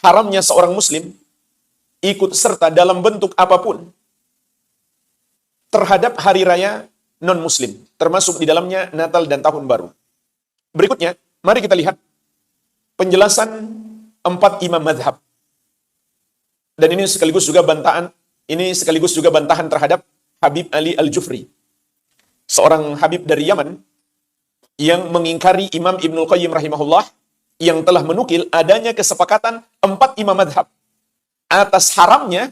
haramnya seorang muslim ikut serta dalam bentuk apapun terhadap hari raya non-muslim, termasuk di dalamnya Natal dan Tahun Baru. Berikutnya, mari kita lihat penjelasan 4 imam madhab. Dan ini sekaligus juga bantahan terhadap Habib Ali Al-Jufri, seorang Habib dari Yaman yang mengingkari Imam Ibnul Qayyim rahimahullah yang telah menukil adanya kesepakatan 4 imam madhab atas haramnya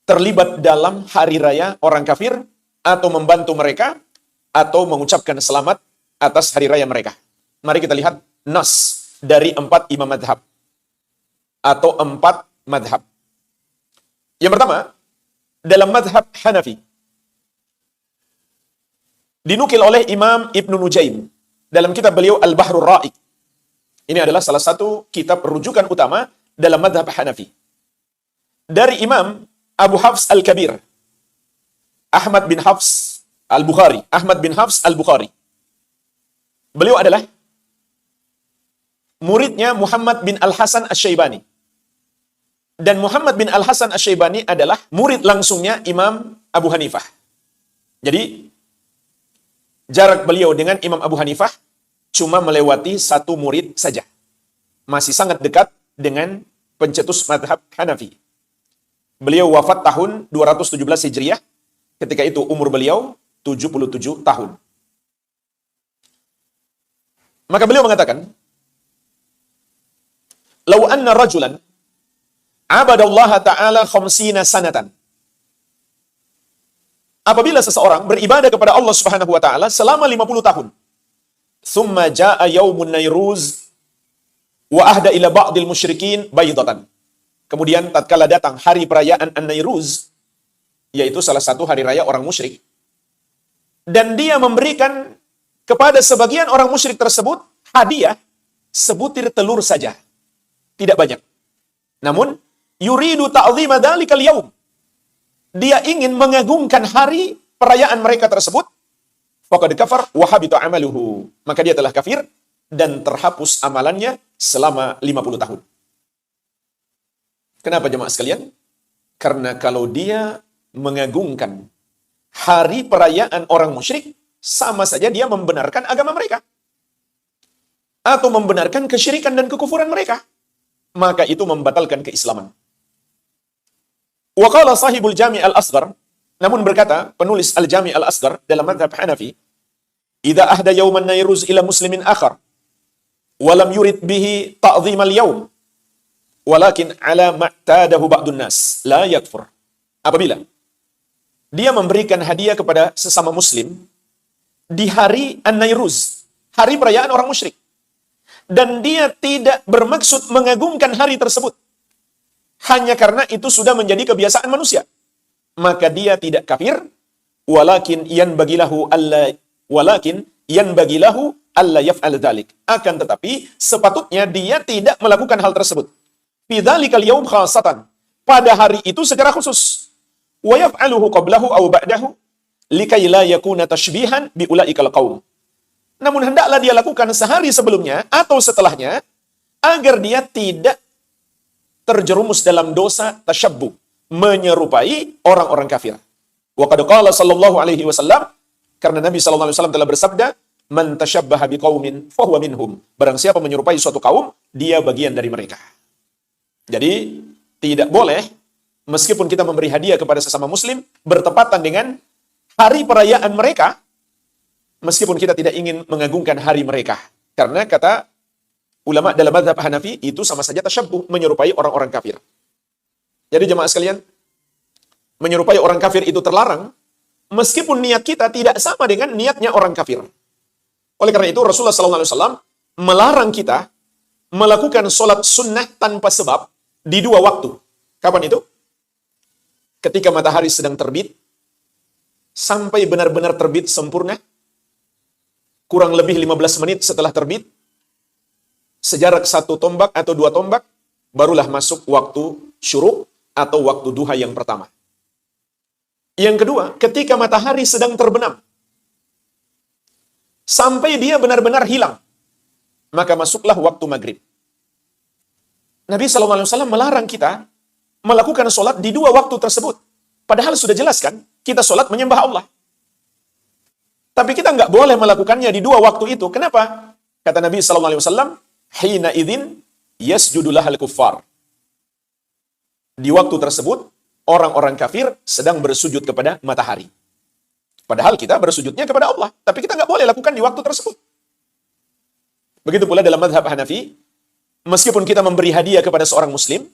terlibat dalam hari raya orang kafir atau membantu mereka atau mengucapkan selamat atas hari raya mereka. Mari kita lihat nas dari 4 imam madhab atau 4 madhab. Yang pertama, dalam madhab Hanafi, dinukil oleh Imam Ibnu Nujaim dalam kitab beliau Al-Bahrul Ra'iq. Ini adalah salah satu kitab rujukan utama dalam madhab Hanafi. Dari Imam Abu Hafs Al-Kabir, Ahmad bin Hafs Al-Bukhari. Beliau adalah muridnya Muhammad bin Al-Hasan Asy-Syaibani. Dan Muhammad bin Al-Hasan Asy-Syaibani adalah murid langsungnya Imam Abu Hanifah. Jadi, jarak beliau dengan Imam Abu Hanifah cuma melewati 1 murid saja. Masih sangat dekat dengan pencetus madhab Hanafi. Beliau wafat tahun 217 Hijriah. Ketika itu umur beliau 77 tahun. Maka beliau mengatakan, "Lau anna rajulan abadallaha ta'ala khamsina sanatan." Apabila seseorang beribadah kepada Allah Subhanahu wa taala selama 50 tahun. Thumma jaa yaumun nairuz wa ahda ila ba'dil musyrikin baydatan. Kemudian tatkala datang hari perayaan An-Nairuz, yaitu salah satu hari raya orang musyrik, dan dia memberikan kepada sebagian orang musyrik tersebut hadiah sebutir telur saja, tidak banyak. Namun yuridu ta'dhima dzalikal yaum, dia ingin mengagungkan hari perayaan mereka tersebut, faqad kafar wa habita amaluhu, maka dia telah kafir dan terhapus amalannya selama 50 tahun. Kenapa jemaah sekalian? Karena kalau dia mengagungkan hari perayaan orang musyrik, sama saja dia membenarkan agama mereka atau membenarkan kesyirikan dan kekufuran mereka, maka itu membatalkan keislaman. Wa qala sahibul Jami' al-Asghar, namun berkata penulis Al-Jami' al-Asghar dalam mazhab Hanafi, "Idza ahda yauman nairuz ila muslimin akhar wa lam yurid bihi ta'dhim al-yaum, walakin ala ma'tadahu ba'dun nas la yakfur." Apabila dia memberikan hadiah kepada sesama muslim di hari An-Nairuz, hari perayaan orang musyrik, dan dia tidak bermaksud mengagungkan hari tersebut, hanya karena itu sudah menjadi kebiasaan manusia, maka dia tidak kafir, walakin yanbagilahu alla yaf'al dzalik. Akan tetapi sepatutnya dia tidak melakukan hal tersebut. Fi dzalikal yaum khassatan, pada hari itu secara khusus. Wa yaf'aluhu qablahu aw ba'dahu likai la yakuna tashbihan bi ulaikal qaum. Namun hendaklah dia lakukan sehari sebelumnya atau setelahnya agar dia tidak terjerumus dalam dosa tasyabbuh, menyerupai orang-orang kafir. Wa qad qala sallallahu alaihi wasallam, karena Nabi sallallahu alaihi wasallam telah bersabda, "Man tasyabbaha biqaumin fahuwa minhum." Barang siapa menyerupai suatu kaum, dia bagian dari mereka. Jadi, tidak boleh meskipun kita memberi hadiah kepada sesama muslim bertepatan dengan hari perayaan mereka, meskipun kita tidak ingin mengagungkan hari mereka. Karena kata ulama dalam mazhab Hanafi, itu sama saja tasyabbuh, menyerupai orang-orang kafir. Jadi jemaah sekalian, menyerupai orang kafir itu terlarang, meskipun niat kita tidak sama dengan niatnya orang kafir. Oleh karena itu, Rasulullah SAW melarang kita melakukan sholat sunnah tanpa sebab di 2 waktu. Kapan itu? Ketika matahari sedang terbit, sampai benar-benar terbit sempurna, kurang lebih 15 menit setelah terbit, sejarak 1 tombak atau 2 tombak, barulah masuk waktu syuruk atau waktu duha yang pertama. Yang kedua, ketika matahari sedang terbenam, sampai dia benar-benar hilang, maka masuklah waktu maghrib. Nabi SAW melarang kita melakukan sholat di dua waktu tersebut. Padahal sudah jelas kan, kita sholat menyembah Allah. Tapi kita nggak boleh melakukannya di dua waktu itu. Kenapa? Kata Nabi SAW, hina idzin yasjudu lahal kuffar. Di waktu tersebut, orang-orang kafir sedang bersujud kepada matahari. Padahal kita bersujudnya kepada Allah. Tapi kita nggak boleh lakukan di waktu tersebut. Begitu pula dalam mazhab Hanafi, meskipun kita memberi hadiah kepada seorang muslim,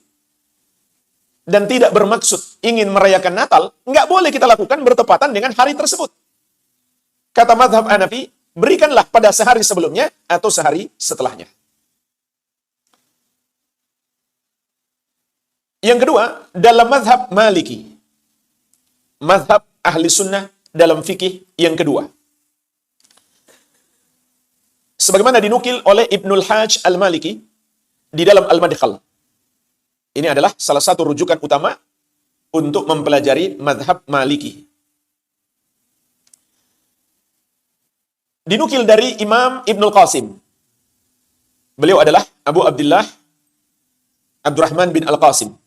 dan tidak bermaksud ingin merayakan Natal, nggak boleh kita lakukan bertepatan dengan hari tersebut. Kata mazhab Hanafi, berikanlah pada sehari sebelumnya atau sehari setelahnya. Yang kedua, dalam mazhab Maliki, mazhab ahli sunnah dalam fikih yang kedua. Sebagaimana dinukil oleh Ibnul Hajj Al-Maliki di dalam Al-Madkhal. Ini adalah salah satu rujukan utama untuk mempelajari mazhab Maliki. Dinukil dari Imam Ibnul Qasim. Beliau adalah Abu Abdullah Abdurrahman bin Al-Qasim.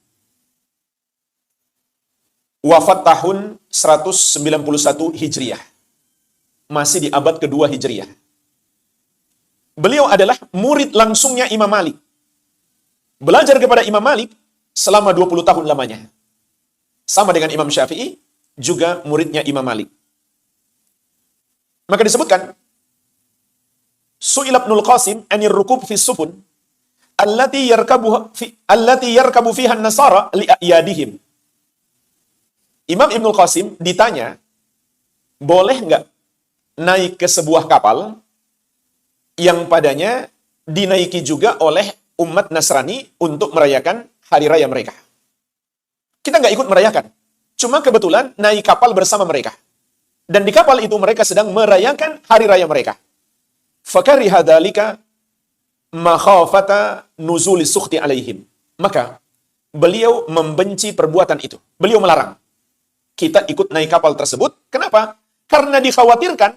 Wafat tahun 191 Hijriah. Masih di abad kedua Hijriah. Beliau adalah murid langsungnya Imam Malik. Belajar kepada Imam Malik selama 20 tahun lamanya. Sama dengan Imam Syafi'i, juga muridnya Imam Malik. Maka disebutkan, Su'ila Ibnul Qasim anir rukub fi sufun allati yarkabu fiha an-nasara li'ayadihim. Imam Ibnul Qasim ditanya, boleh nggak naik ke sebuah kapal yang padanya dinaiki juga oleh umat Nasrani untuk merayakan hari raya mereka. Kita nggak ikut merayakan. Cuma kebetulan naik kapal bersama mereka. Dan di kapal itu mereka sedang merayakan hari raya mereka. Fakariha dzalika makhafata nuzuli sukhti alaihim. Maka beliau membenci perbuatan itu. Beliau melarang kita ikut naik kapal tersebut. Kenapa? Karena dikhawatirkan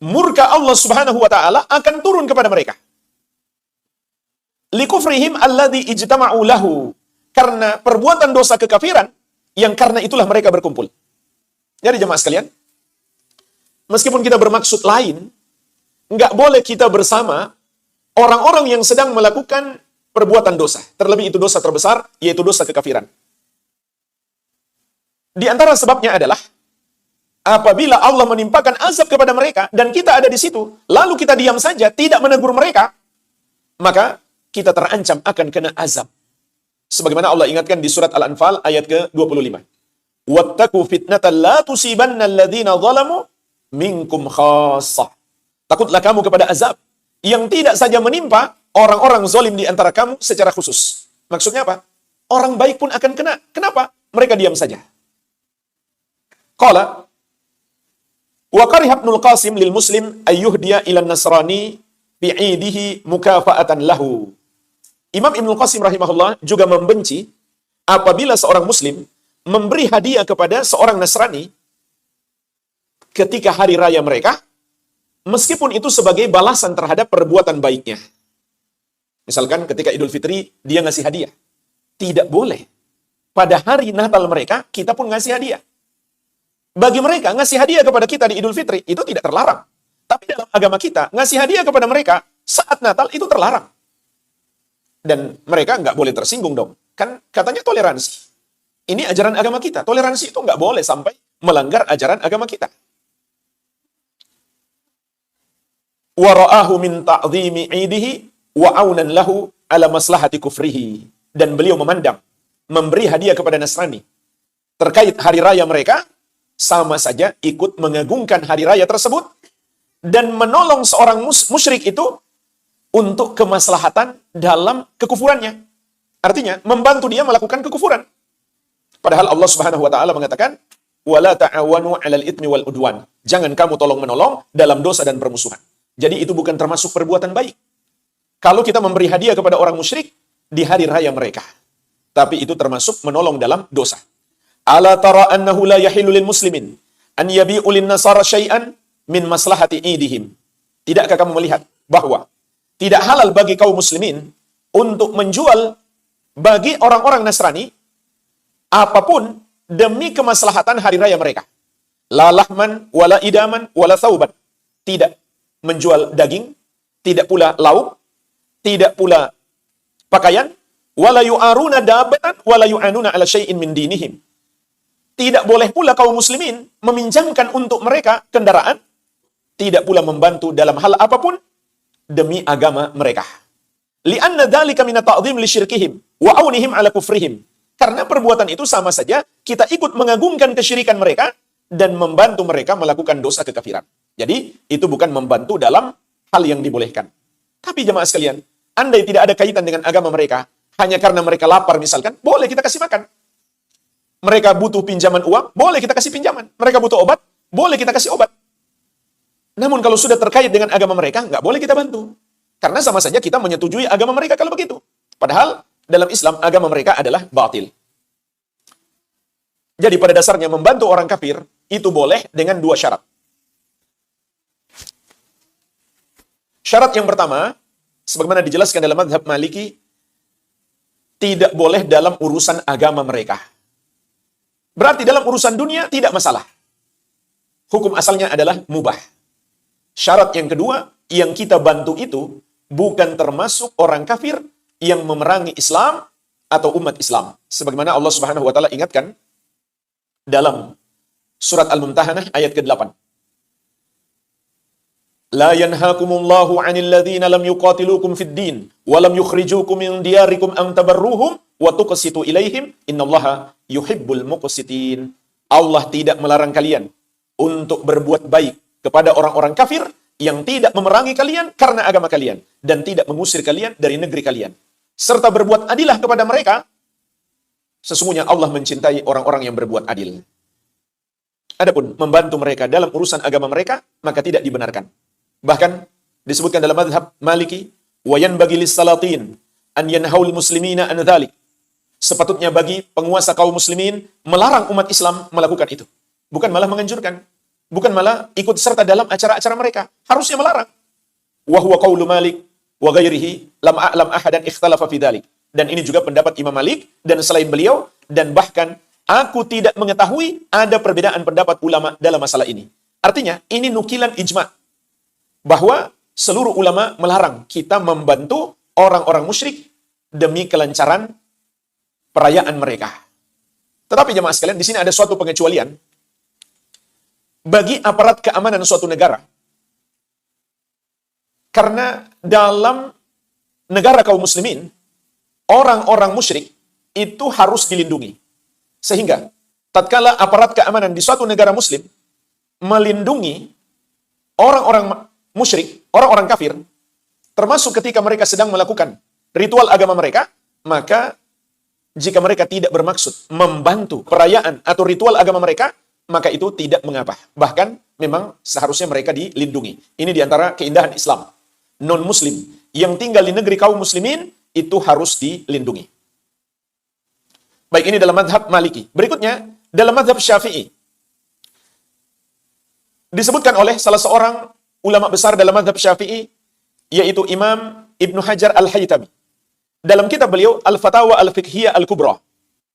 murka Allah Subhanahu wa taala akan turun kepada mereka. Likufrihim alladhi ijtama'u lahu. Karena perbuatan dosa kekafiran yang karena itulah mereka berkumpul. Jadi jemaah sekalian, meskipun kita bermaksud lain, nggak boleh kita bersama orang-orang yang sedang melakukan perbuatan dosa. Terlebih itu dosa terbesar, yaitu dosa kekafiran. Di antara sebabnya adalah apabila Allah menimpakan azab kepada mereka dan kita ada di situ, lalu kita diam saja, tidak menegur mereka, maka kita terancam akan kena azab. Sebagaimana Allah ingatkan di surat Al-Anfal ayat ke-25. Wattaqu fitnatan la tusibanna alladhina zalamu minkum khassah. Takutlah kamu kepada azab yang tidak saja menimpa orang-orang zalim di antara kamu secara khusus. Maksudnya apa? Orang baik pun akan kena. Kenapa? Mereka diam saja. Qala wa kariha Ibnul Qasim lil muslim ayyuhdiya ila nasrani bi'idihi mukafa'atan lahu. Imam Ibnul Qasim rahimahullah juga membenci apabila seorang muslim memberi hadiah kepada seorang Nasrani ketika hari raya mereka, meskipun itu sebagai balasan terhadap perbuatan baiknya. Misalkan ketika Idul Fitri, dia ngasih hadiah. Tidak boleh. Pada hari Natal mereka, kita pun ngasih hadiah. Bagi mereka, ngasih hadiah kepada kita di Idul Fitri, itu tidak terlarang. Tapi dalam agama kita, ngasih hadiah kepada mereka saat Natal itu terlarang. Dan mereka nggak boleh tersinggung dong. Kan katanya toleransi. Ini ajaran agama kita. Toleransi itu nggak boleh sampai melanggar ajaran agama kita. Wa ra'ahu min ta'dhimi 'idihi wa 'aunan lahu 'ala maslahati kufrihi. Dan beliau memandang memberi hadiah kepada Nasrani terkait hari raya mereka sama saja ikut mengagungkan hari raya tersebut dan menolong seorang musyrik itu untuk kemaslahatan dalam kekufurannya. Artinya, membantu dia melakukan kekufuran. Padahal Allah Subhanahu wa taala mengatakan, "Wala ta'awanu 'alal itsmi wal udwan." Jangan kamu tolong-menolong dalam dosa dan permusuhan. Jadi itu bukan termasuk perbuatan baik. Kalau kita memberi hadiah kepada orang musyrik di hari raya mereka. Tapi itu termasuk menolong dalam dosa. Ala tara annahu la yahillu lil muslimin an yabi'u lin nasara syai'an min maslahati idihim. Tidakkah kamu melihat bahwa tidak halal bagi kaum muslimin untuk menjual bagi orang-orang Nasrani apapun demi kemaslahatan hari raya mereka. La lahman, wala idaman, wala thauban. Tidak menjual daging, tidak pula lauk, tidak pula pakaian, wala yu'aruna dabatan, wala yu'anuna ala syai'in min dinihim. Tidak boleh pula kaum muslimin meminjamkan untuk mereka kendaraan, tidak pula membantu dalam hal apapun demi agama mereka. Li'anna dzalika min ta'dhim li syirkihim wa aunihim ala kufrihim. Karena perbuatan itu sama saja kita ikut mengagungkan kesyirikan mereka dan membantu mereka melakukan dosa kekafiran. Jadi, itu bukan membantu dalam hal yang dibolehkan. Tapi jemaah sekalian, andai tidak ada kaitan dengan agama mereka, hanya karena mereka lapar misalkan, boleh kita kasih makan. Mereka butuh pinjaman uang, boleh kita kasih pinjaman. Mereka butuh obat, boleh kita kasih obat. Namun kalau sudah terkait dengan agama mereka, nggak boleh kita bantu. Karena sama saja kita menyetujui agama mereka kalau begitu. Padahal dalam Islam agama mereka adalah batil. Jadi pada dasarnya membantu orang kafir itu boleh dengan dua syarat. Syarat yang pertama, sebagaimana dijelaskan dalam mazhab Maliki, tidak boleh dalam urusan agama mereka. Berarti dalam urusan dunia tidak masalah. Hukum asalnya adalah mubah. Syarat yang kedua, yang kita bantu itu bukan termasuk orang kafir yang memerangi Islam atau umat Islam. Sebagaimana Allah Subhanahu wa taala ingatkan dalam surat Al-Mumtahanah ayat ke-8. La yanhaakumullahu 'anil ladzina lam yuqatilukum fid din wa lam yukhrijukum min diyarikum an tabarruhum wa tuqsitu ilaihim innallaha yuhibbul muqsitin. Allah tidak melarang kalian untuk berbuat baik kepada orang-orang kafir yang tidak memerangi kalian karena agama kalian dan tidak mengusir kalian dari negeri kalian, serta berbuat adilah kepada mereka. Sesungguhnya Allah mencintai orang-orang yang berbuat adil. Adapun membantu mereka dalam urusan agama mereka, maka tidak dibenarkan. Bahkan disebutkan dalam mazhab Maliki, wa yanbaghi lis-salatin an yanhaul muslimina an dzalik. Sepatutnya bagi penguasa kaum muslimin melarang umat Islam melakukan itu. Bukan malah menganjurkan. Bukan malah ikut serta dalam acara-acara mereka. Harusnya melarang. Wa huwa qaulu Malik wa ghairihi lam a'lam ahadan ikhtalafa fi dzalik. Dan ini juga pendapat Imam Malik dan selain beliau, dan bahkan aku tidak mengetahui ada perbedaan pendapat ulama dalam masalah ini. Artinya, ini nukilan ijma' bahwa seluruh ulama melarang kita membantu orang-orang musyrik demi kelancaran perayaan mereka. Tetapi jemaah sekalian, di sini ada suatu pengecualian bagi aparat keamanan suatu negara. Karena dalam negara kaum muslimin, orang-orang musyrik itu harus dilindungi. Sehingga, tatkala aparat keamanan di suatu negara muslim melindungi orang-orang musyrik, orang-orang kafir, termasuk ketika mereka sedang melakukan ritual agama mereka, maka jika mereka tidak bermaksud membantu perayaan atau ritual agama mereka, maka itu tidak mengapa. Bahkan memang seharusnya mereka dilindungi. Ini diantara keindahan Islam. Non-muslim yang tinggal di negeri kaum muslimin itu harus dilindungi. Baik, ini dalam mazhab Maliki. Berikutnya, dalam mazhab Syafi'i. Disebutkan oleh salah seorang ulama besar dalam mazhab Syafi'i, yaitu Imam Ibnu Hajar Al-Haytami. Dalam kitab beliau, Al-Fatawa Al-Fiqhiyah Al-Kubra.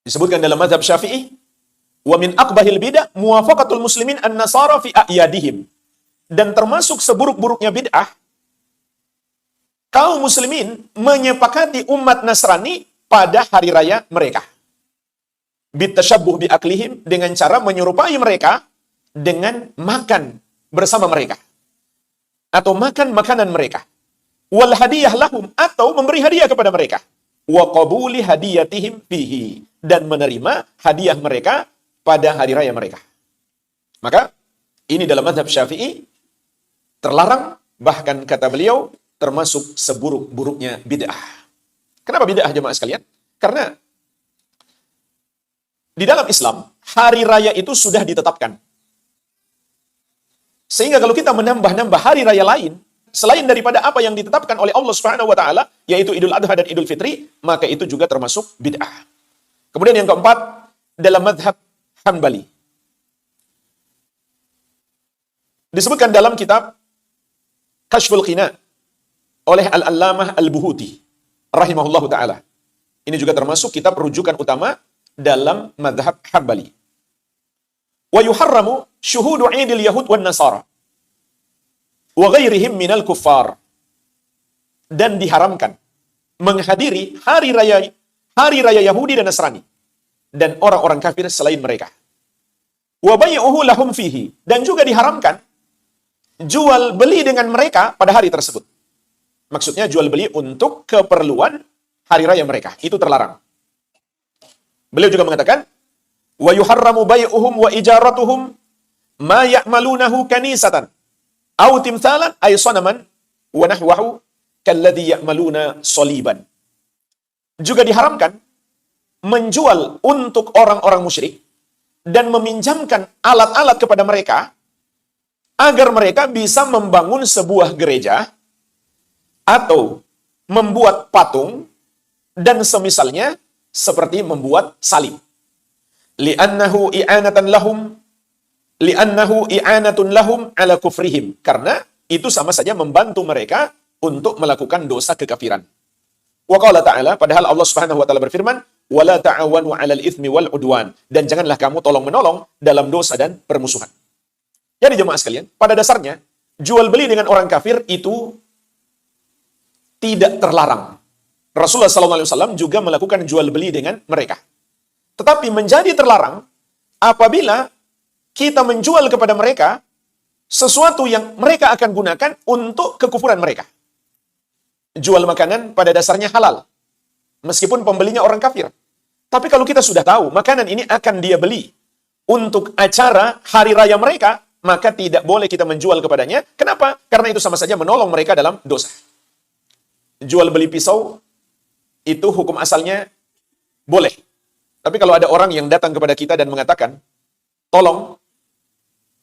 Disebutkan dalam mazhab Syafi'i, wa min aqbahil bid'ah muwafaqatul muslimin an-nasara fi a'yadihim. Dan termasuk seburuk-buruknya bid'ah, kaum muslimin menyepakati umat Nasrani pada hari raya mereka. Bitashabbuh bi aklihim, dengan cara menyerupai mereka dengan makan bersama mereka atau makan makanan mereka. Wal hadiyah lahum, atau memberi hadiah kepada mereka. Wa qabuli hadiyatihim fihi, dan menerima hadiah mereka pada hari raya mereka. Maka ini dalam mazhab Syafi'i terlarang, bahkan kata beliau termasuk seburuk-buruknya bid'ah. Kenapa bid'ah jemaah sekalian? Karena di dalam Islam, hari raya itu sudah ditetapkan. Sehingga kalau kita menambah-nambah hari raya lain, selain daripada apa yang ditetapkan oleh Allah Subhanahu wa taala, yaitu Idul Adha dan Idul Fitri, maka itu juga termasuk bid'ah. Kemudian yang keempat, dalam mazhab Hanbali. Disebutkan dalam kitab Kashful Qina oleh Al-Allamah Al-Buhuti rahimahullahu taala. Ini juga termasuk kitab rujukan utama dalam mazhab Hambali. Wa yuharramu syuhudu 'idil yahud wan nasara wa ghairihim minal kuffar. Dan diharamkan menghadiri hari raya Yahudi dan Nasrani dan orang-orang kafir selain mereka. Wa bai'uhu lahum fihi, dan juga diharamkan jual beli dengan mereka pada hari tersebut. Maksudnya jual beli untuk keperluan hari raya mereka, itu terlarang. Beliau juga mengatakan, wa yuharramu bai'uhum wa ijaratuhum ma ya'malunahu kanisatan aw timthalan ay sanaman wa nahwahu kalladhi ya'maluna soliban. Juga diharamkan menjual untuk orang-orang musyrik dan meminjamkan alat-alat kepada mereka agar mereka bisa membangun sebuah gereja atau membuat patung dan semisalnya seperti membuat salib. Li'annahu i'anatun lahum ala kufrihim. Karena itu sama saja membantu mereka untuk melakukan dosa kekafiran. Wa qala ta'ala, padahal Allah Subhanahu wa taala berfirman, wala ta'awanu 'alal itsmi wal 'udwan, dan janganlah kamu tolong-menolong dalam dosa dan permusuhan. Jadi jemaah sekalian, pada dasarnya jual beli dengan orang kafir itu tidak terlarang. Rasulullah SAW juga melakukan jual beli dengan mereka. Tetapi menjadi terlarang apabila kita menjual kepada mereka sesuatu yang mereka akan gunakan untuk kekufuran mereka. Jual makanan pada dasarnya halal, meskipun pembelinya orang kafir. Tapi kalau kita sudah tahu makanan ini akan dia beli untuk acara hari raya mereka, maka tidak boleh kita menjual kepadanya. Kenapa? Karena itu sama saja menolong mereka dalam dosa. Jual beli pisau, itu hukum asalnya boleh. Tapi kalau ada orang yang datang kepada kita dan mengatakan, tolong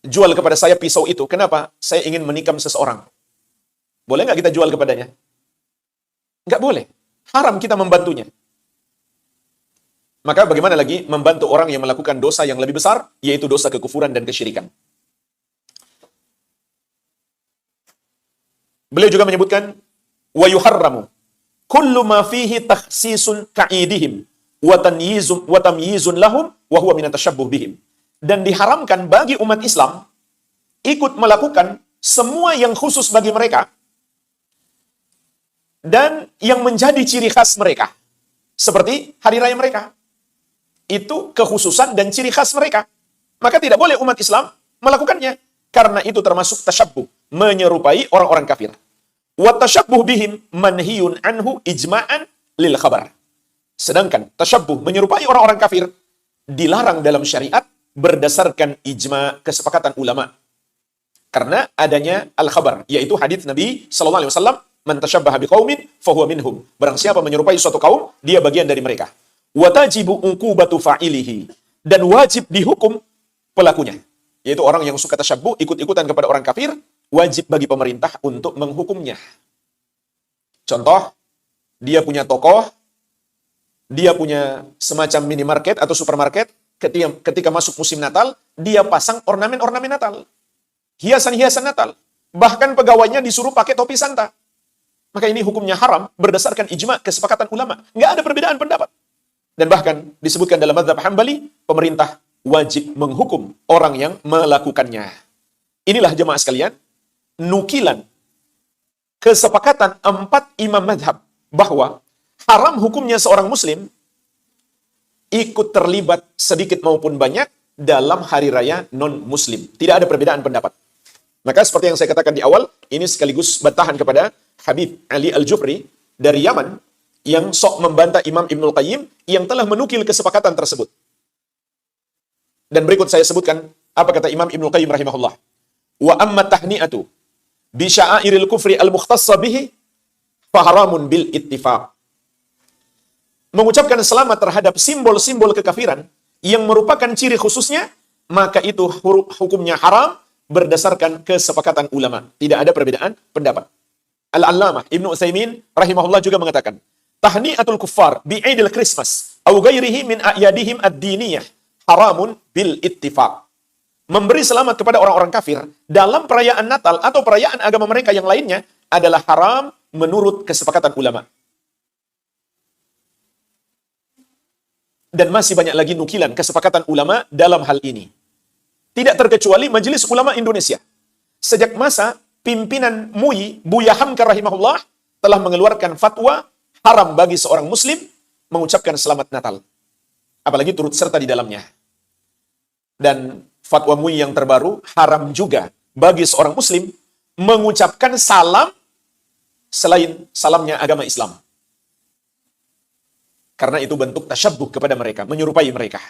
jual kepada saya pisau itu. Kenapa? Saya ingin menikam seseorang. Boleh nggak kita jual kepadanya? Nggak boleh. Haram kita membantunya. Maka bagaimana lagi membantu orang yang melakukan dosa yang lebih besar, yaitu dosa kekufuran dan kesyirikan. Beliau juga menyebutkan, wa yuharramu kullu ma fihi takhsisun ka'idihim wa tamyizun lahum wa huwa min atashabbuh bihim. Dan diharamkan bagi umat Islam ikut melakukan semua yang khusus bagi mereka dan yang menjadi ciri khas mereka. Seperti hari raya mereka. Itu kekhususan dan ciri khas mereka. Maka tidak boleh umat Islam melakukannya. Karena itu termasuk tasyabbuh, menyerupai orang-orang kafir. Wa tasyabbuh bihim manhiyun anhu ijma'an lil khabar. Sedangkan tasyabbuh, menyerupai orang-orang kafir, dilarang dalam syariat berdasarkan ijma' kesepakatan ulama. Karena adanya al-khabar, yaitu hadits Nabi sallallahu alaihi wasallam, man tasyabbaha biqaumin fahuwa minhum. Barang siapa menyerupai suatu kaum, dia bagian dari mereka. Wa tajibu uqubatu fa'ilihi, dan wajib dihukum pelakunya. Yaitu orang yang suka tasyabbuh, ikut-ikutan kepada orang kafir, wajib bagi pemerintah untuk menghukumnya. Contoh, dia punya toko, dia punya semacam minimarket atau supermarket, ketika masuk musim Natal, dia pasang ornamen-ornamen Natal. Hiasan-hiasan Natal. Bahkan pegawainya disuruh pakai topi Santa. Maka ini hukumnya haram berdasarkan ijma' kesepakatan ulama. Nggak ada perbedaan pendapat. Dan bahkan disebutkan dalam mazhab Hambali, pemerintah wajib menghukum orang yang melakukannya. Inilah jemaah sekalian, nukilan kesepakatan 4 imam mazhab bahwa haram hukumnya seorang muslim ikut terlibat sedikit maupun banyak dalam hari raya non-muslim. Tidak ada perbedaan pendapat. Maka seperti yang saya katakan di awal, ini sekaligus bantahan kepada Habib Ali Al-Jufri dari Yaman yang sok membantah Imam Ibnul Qayyim yang telah menukil kesepakatan tersebut. Dan berikut saya sebutkan apa kata Imam Ibnul Qayyim rahimahullah. Wa amma tahni'atu bi sya'airil kufri al-mukhtassa bihi fa haramun bil ittifaq. Mengucapkan selamat terhadap simbol-simbol kekafiran yang merupakan ciri khususnya, maka itu hukumnya haram berdasarkan kesepakatan ulama. Tidak ada perbedaan pendapat. Al-Allamah Ibnu Utsaimin rahimahullah juga mengatakan, tahni'atul kuffar bi'idil Christmas au ghairihi min a'yadihim ad-diniyah haramun bil ittifaq. Memberi selamat kepada orang-orang kafir dalam perayaan Natal atau perayaan agama mereka yang lainnya adalah haram menurut kesepakatan ulama. Dan masih banyak lagi nukilan kesepakatan ulama dalam hal ini. Tidak terkecuali Majelis Ulama Indonesia. Sejak masa pimpinan MUI, Buya Hamka rahimahullah, telah mengeluarkan fatwa haram bagi seorang muslim mengucapkan selamat Natal. Apalagi turut serta di dalamnya. Dan fatwa MUI yang terbaru, haram juga bagi seorang muslim mengucapkan salam selain salamnya agama Islam. Karena itu bentuk tasyabbuh kepada mereka, menyerupai mereka.